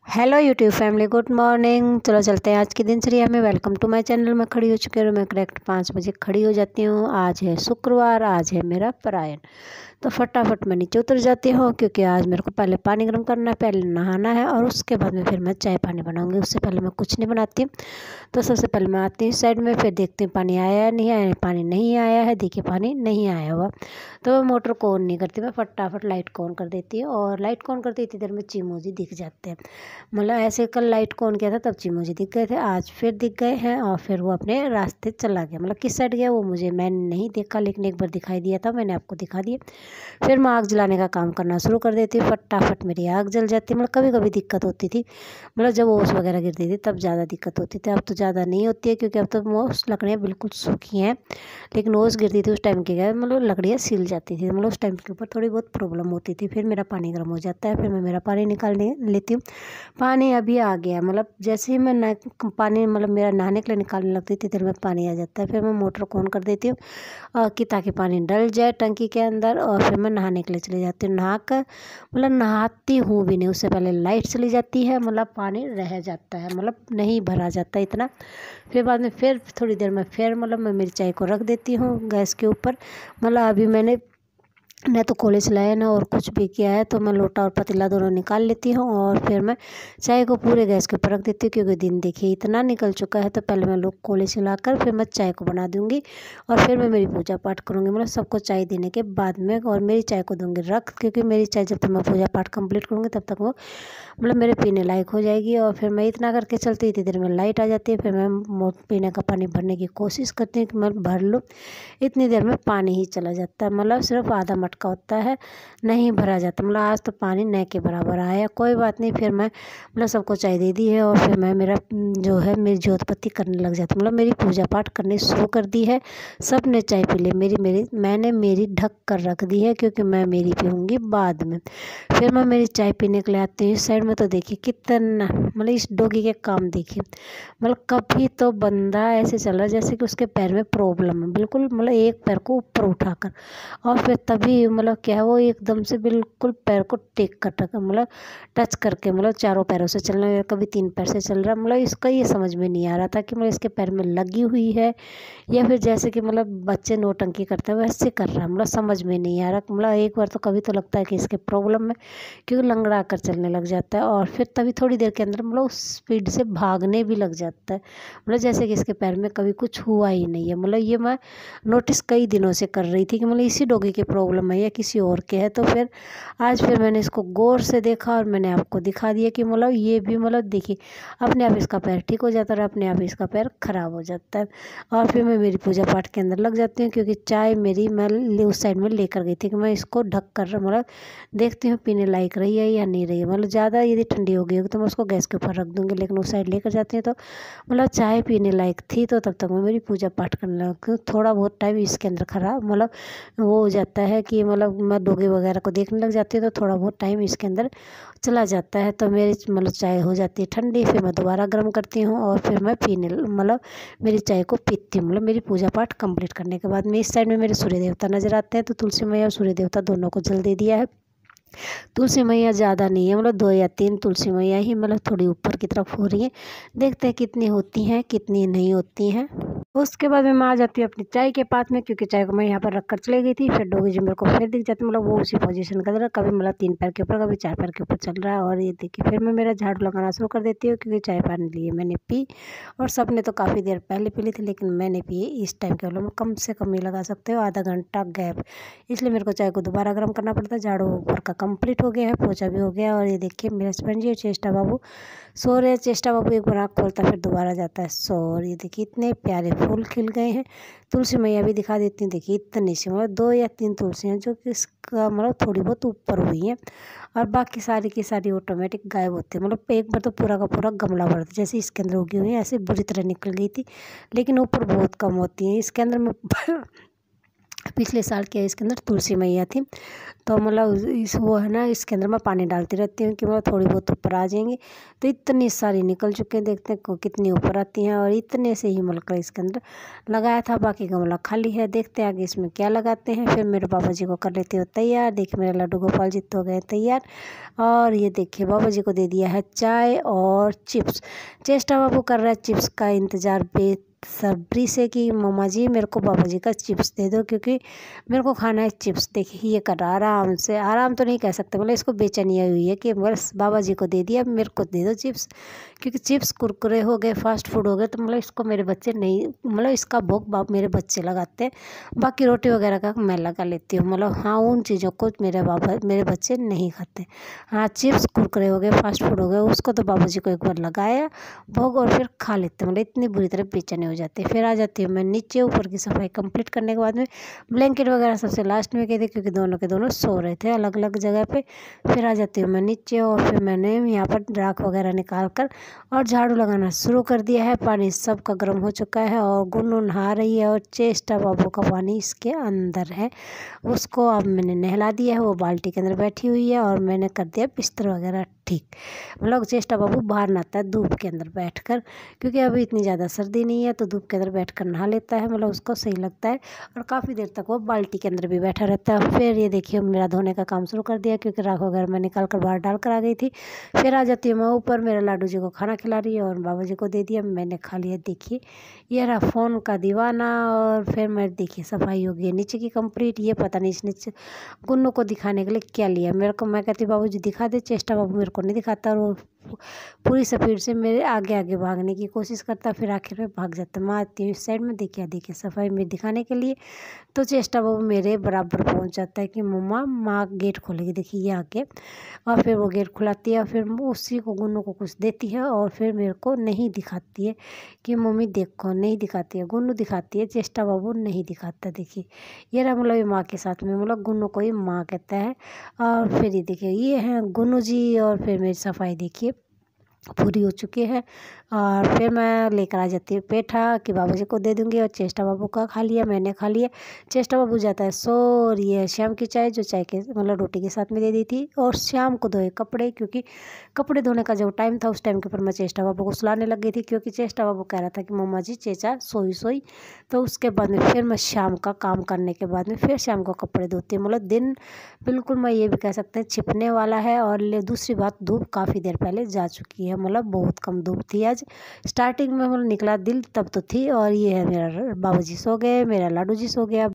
Hello YouTube family, good morning. चलो चलते हैं आज की दिनचर्या में। Welcome to my channel. मैं खड़ी हो चुकी हूँ। मैं करेक्ट 5 बजे खड़ी हो जाती हूँ। आज है शुक्रवार, आज है मेरा परायण। तो फटाफट मैं नीचे उतर जाती हूँ क्योंकि आज मेरे को पहले पानी गर्म करना है, पहले नहाना है और उसके बाद में फिर मैं चाय पानी बनाऊँगी। उससे पहले मैं कुछ नहीं बनाती। तो सबसे पहले मैं आती हूँ साइड में, फिर देखती हूँ पानी आया है नहीं आया। पानी नहीं आया है, देखिए पानी नहीं आया हुआ। तो मैं मोटर को ऑन नहीं करती, मैं फटाफट लाइट को ऑन कर देती हूँ। और लाइट को ऑन करती इतनी देर में चीमोजी दिख जाते हैं। मतलब ऐसे कल लाइट को ऑन किया था तब चीमोजी दिख गए थे, आज फिर दिख गए हैं और फिर वो अपने रास्ते चला गया। मतलब किस साइड गया वो मैंने नहीं देखा, लेकिन एक बार दिखाई दिया था, मैंने आपको दिखा दिया। फिर मैं आग जलाने का काम करना शुरू कर देती हूँ। फटाफट मेरी आग जल जाती है। मतलब कभी कभी दिक्कत होती थी, मतलब जब ओस वगैरह गिरती थी तब ज़्यादा दिक्कत होती थी। अब तो ज़्यादा नहीं होती है क्योंकि अब तो ओस लकड़ियाँ बिल्कुल सूखी हैं। लेकिन ओस गिरती थी उस टाइम के क्या, मतलब लकड़ियाँ सिल जाती थी। मतलब उस टाइम के ऊपर थोड़ी बहुत प्रॉब्लम होती थी। फिर मेरा पानी गर्म हो जाता है, फिर मैं मेरा पानी निकाल लेती हूँ। पानी अभी आ गया, मतलब जैसे ही मैं पानी मतलब मेरा नहाने के लिए निकालने लगती थी इधर में पानी आ जाता है। फिर मैं मोटर को ऑन कर देती हूँ कि ताकि पानी डल जाए टंकी के अंदर। और फिर मैं नहाने के लिए चली जाती हूँ। नहा कर मतलब नहाती हूँ भी नहीं, उससे पहले लाइट चली जाती है, मतलब पानी रह जाता है, मतलब नहीं भरा जाता इतना। फिर बाद में फिर थोड़ी देर में फिर मतलब मैं मेरी चाय को रख देती हूँ गैस के ऊपर। मतलब अभी मैंने न तो कॉलेज लाया ना और कुछ भी किया है, तो मैं लोटा और पतीला दोनों निकाल लेती हूँ और फिर मैं चाय को पूरे गैस के ऊपर रख देती हूँ क्योंकि दिन देखिए इतना निकल चुका है। तो पहले मैं लोग कॉलेज लाकर फिर मैं चाय को बना दूँगी और फिर मैं मेरी पूजा पाठ करूँगी। मतलब सबको चाय देने के बाद में, और मेरी चाय को दूँगी रख, क्योंकि मेरी चाय जब तक मैं पूजा पाठ कंप्लीट करूँगी तब तक वो मतलब मेरे पीने लायक हो जाएगी। और फिर मैं इतना करके चलती, इतनी देर में लाइट आ जाती है। फिर मैं पीने का पानी भरने की कोशिश करती हूँ कि मैं भर लूँ। इतनी देर में पानी ही चला जाता है, मतलब सिर्फ आधा मटका होता है, नहीं भरा जाता। मतलब आज तो पानी न के बराबर आया। कोई बात नहीं, फिर मैं मतलब सबको चाय दे दी है और फिर मैं मेरा जो है मेरी जोत बत्ती करने लग जाती। मतलब मेरी पूजा पाठ करनी शुरू कर दी है। सब ने चाय पी ली, मैंने मेरी ढक कर रख दी है क्योंकि मैं मेरी पीऊँगी बाद में। फिर मैं मेरी चाय पीने के लिए आती हूँ। इस साइड में तो देखिए कितना, मतलब इस डॉगी के काम देखिए, मतलब कभी तो बंदा ऐसे चल रहा है जैसे कि उसके पैर में प्रॉब्लम है बिल्कुल। मतलब एक पैर को ऊपर उठाकर और फिर तभी मतलब क्या है, वो एकदम से बिल्कुल पैर को टेक कर रखा, मतलब टच करके, मतलब चारों पैरों से चलना है, कभी 3 पैर से चल रहा है। मतलब इसका ये समझ में नहीं आ रहा था कि मतलब इसके पैर में लगी हुई है या फिर जैसे कि मतलब बच्चे नौटंकी करते हैं वैसे कर रहा है। मतलब समझ में नहीं आ रहा। मतलब एक बार तो कभी तो लगता है कि इसके प्रॉब्लम है, क्योंकि लंगड़ा कर चलने लग जाता है और फिर तभी थोड़ी देर के अंदर मतलब स्पीड से भागने भी लग जाता है। मतलब जैसे कि इसके पैर में कभी कुछ हुआ ही नहीं है। मतलब ये मैं नोटिस कई दिनों से कर रही थी कि मतलब इसी डॉगी की प्रॉब्लम है या किसी और के है। तो फिर आज फिर मैंने इसको गौर से देखा और मैंने आपको दिखा दिया कि मतलब ये भी मतलब देखिए अपने आप इसका पैर ठीक हो जाता है और अपने आप इसका पैर खराब हो जाता है। और फिर मैं मेरी पूजा पाठ के अंदर लग जाती हूँ क्योंकि चाय मेरी मैं उस साइड में लेकर गई थी कि मैं इसको ढक कर मतलब देखती हूँ पीने लायक रही है या नहीं रही है। मतलब ज़्यादा यदि ठंडी हो गई होगी तो मैं उसको गैस के ऊपर रख दूँगी, लेकिन उस साइड लेकर जाती हूँ तो मतलब चाय पीने लायक थी। तो तब तक मैं मेरी पूजा पाठ करने लगती हूँ। थोड़ा बहुत टाइम इसके अंदर खराब मतलब वो हो जाता है कि मतलब मैं डॉगी वगैरह को देखने लग जाती हूँ तो थोड़ा बहुत टाइम इसके अंदर चला जाता है। तो मेरी मतलब चाय हो जाती है ठंडी, फिर मैं दोबारा गर्म करती हूँ और फिर मैं पीने मतलब मेरी चाय को पीती हूँ। मतलब मेरी पूजा पाठ कंप्लीट करने के बाद में इस साइड में मेरे सूर्य देवता नजर आते हैं। तो तुलसी मैया और सूर्य देवता दोनों को जल दे दिया है। तुलसी मैया ज़्यादा नहीं है, मतलब 2 या 3 तुलसी मैया ही मतलब थोड़ी ऊपर की तरफ हो रही है। देखते हैं कितनी होती हैं कितनी नहीं होती हैं। उसके बाद में मैं आ जाती हूँ अपनी चाय के पास में, क्योंकि चाय को मैं यहाँ पर रख कर चली गई थी। फिर डॉगी जी मेरे को फिर दिख जाती, मतलब वो उसी पोजीशन का रहा, कभी मतलब 3 पैर के ऊपर कभी 4 पैर के ऊपर चल रहा है। और ये देखिए फिर मैं मेरा झाड़ू लगाना शुरू कर देती हूँ क्योंकि चाय पानी लिए मैंने पी और सब ने तो काफ़ी देर पहले पी ली थी, लेकिन मैंने पी इस टाइम के मतलब कम से कम ही लगा सकते हो आधा घंटा गैप, इसलिए मेरे को चाय को दोबारा गर्म करना पड़ता है। झाड़ू ऊपर का कंप्लीट हो गया है, पोछा भी हो गया। और ये देखिए मेरे हस्बैंड जी और चेष्टा बाबू सो रहे हैं। चेष्टा बाबू एक बार आँख खोलता फिर दोबारा जाता है सो। और ये देखिए इतने प्यारे फूल खिल गए हैं। तुलसी मैया भी दिखा देती हूँ, देखिए इतनी सी मतलब 2 या 3 तुलसी हैं जो कि इसका मतलब थोड़ी बहुत ऊपर हुई हैं और बाकी सारी की सारी ऑटोमेटिक गायब होती है। मतलब एक बार तो पूरा का पूरा गमला भर था, जैसे इसके अंदर उगी हुई है ऐसे बुरी तरह निकल गई थी, लेकिन ऊपर बहुत कम होती हैं इसके अंदर। मैं पिछले साल क्या इसके अंदर तुलसी मैया थी, तो मतलब इस वो है ना, इसके अंदर मैं पानी डालती रहती हूँ कि मतलब थोड़ी बहुत ऊपर आ जाएंगी। तो इतनी सारी निकल चुके हैं, देखते हैं कितनी ऊपर आती हैं। और इतने से ही मतलब इसके अंदर लगाया था, बाकी गमला खाली है। देखते हैं आगे इसमें क्या लगाते हैं। फिर मेरे बाबा जी को कर लेती हूँ तैयार। देखिए मेरे लड्डू गोपाल जी तो हो गए तैयार। और ये देखिए बाबा जी को दे दिया है चाय और चिप्स। चेष्टा बाबू कर रहा है चिप्स का इंतज़ार बेसब्री से कि मम्मा जी मेरे को बाबा जी का चिप्स दे दो, क्योंकि मेरे को खाना है चिप्स। देखिए ये कर रहा आराम से, आराम तो नहीं कह सकते, मतलब इसको बेचैनी हुई है कि बस बाबा जी को दे दिया, मेरे को दे दो चिप्स। क्योंकि चिप्स कुरकुरे हो गए, फास्ट फूड हो गए, तो मतलब इसको मेरे बच्चे नहीं, मतलब इसका भोग मेरे बच्चे लगाते हैं। बाकी रोटी वगैरह का मैं लगा लेती हूँ, मतलब हाँ उन चीज़ों को मेरे बच्चे नहीं खाते। हाँ चिप्स कुरकुरे हो गए, फास्ट फूड हो गए, उसको तो बाबा जी को एक बार लगाया भोग और फिर खा लेते हैं। मतलब इतनी बुरी तरह बेचैनी हो जाती है। फिर आ जाती हूँ मैं नीचे, ऊपर की सफाई कंप्लीट करने के बाद में ब्लैंकेट वगैरह सबसे लास्ट में गए थे, क्योंकि दोनों के दोनों सो रहे थे अलग अलग जगह पे। फिर आ जाती हूँ मैं नीचे, और फिर मैंने यहाँ पर राख वगैरह निकाल कर और झाड़ू लगाना शुरू कर दिया है। पानी सबका गर्म हो चुका है और गुन्नू नहा रही है, और चेष्टा बाबू का पानी इसके अंदर है, उसको अब मैंने नहला दिया है। वो बाल्टी के अंदर बैठी हुई है और मैंने कर दिया बिस्तर वगैरह ठीक। मतलब चेष्टा बाबू बाहर नहाता है धूप के अंदर बैठकर, क्योंकि अभी इतनी ज़्यादा सर्दी नहीं है, तो धूप के अंदर बैठकर नहा लेता है, मतलब उसको सही लगता है। और काफ़ी देर तक वो बाल्टी के अंदर भी बैठा रहता है। फिर ये देखिए मेरा धोने का काम शुरू कर दिया, क्योंकि राख वगैरह मैं निकाल कर बाहर डाल कर आ गई थी। फिर आ जाती हूँ मैं ऊपर, मेरे लाडू जी को खाना खिला रही है और बाबा जी को दे दिया, मैंने खा लिया। देखिए ये रहा फ़ोन का दीवाना। और फिर मैं देखिए सफाई हो गई नीचे की कंप्लीट। ये पता नहीं इसने गुन्नू को दिखाने के लिए क्या लिया मेरे को। मैं कहती बाबू जी दिखा दे, चेष्टा बाबू मेरे को नहीं दिखाता, और वो पूरी स्पीड से मेरे आगे आगे भागने की कोशिश करता, फिर आखिर में भाग जाता। मैं आती हूँ इस साइड में, देखिए सफाई में दिखाने के लिए, तो चेष्टा बाबू मेरे बराबर पहुँच जाता है कि मम्मा माँ गेट खोलेगी। देखिए ये आके, और फिर वो गेट खुलाती है, और फिर उसी को गुन्नू को कुछ देती है, और फिर मेरे को नहीं दिखाती है कि मम्मी देखो, नहीं दिखाती है। गुन्नू दिखाती है, चेष्टा बाबू नहीं दिखाता। देखिए ये रहा, मतलब माँ के साथ में, मतलब गुन्नू को ही माँ कहता है। और फिर ये देखिए ये हैं गुन्नू जी, और फिर मेरी सफाई देखिए पूरी हो चुकी है। और फिर मैं लेकर आ जाती हूँ पेठा कि बाबू जी को दे दूँगी, और चेष्टा बाबू का खा लिया, मैंने खा लिया। चेष्टा बाबू जाता है सो, और ये शाम की चाय जो चाय के मतलब रोटी के साथ में दे दी थी। और शाम को धोए कपड़े, क्योंकि कपड़े धोने का जो टाइम था उस टाइम के ऊपर मैं चेष्टा बाबू को सुलाने लग गई थी, क्योंकि चेष्टा बाबू कह रहा था कि मम्मा जी चेचा सोई। तो उसके बाद में फिर मैं शाम का काम करने के बाद में फिर शाम को कपड़े धोती हूँ। मतलब दिन बिल्कुल मैं ये भी कह सकते हैं छिपने वाला है। और दूसरी बात, धूप काफ़ी देर पहले जा चुकी है, मतलब बहुत कम धूप थी आज। स्टार्टिंग में मतलब निकला दिल तब तो थी। और ये है मेरा बाबू जी सो गए, मेरा लाडू जी सो गया।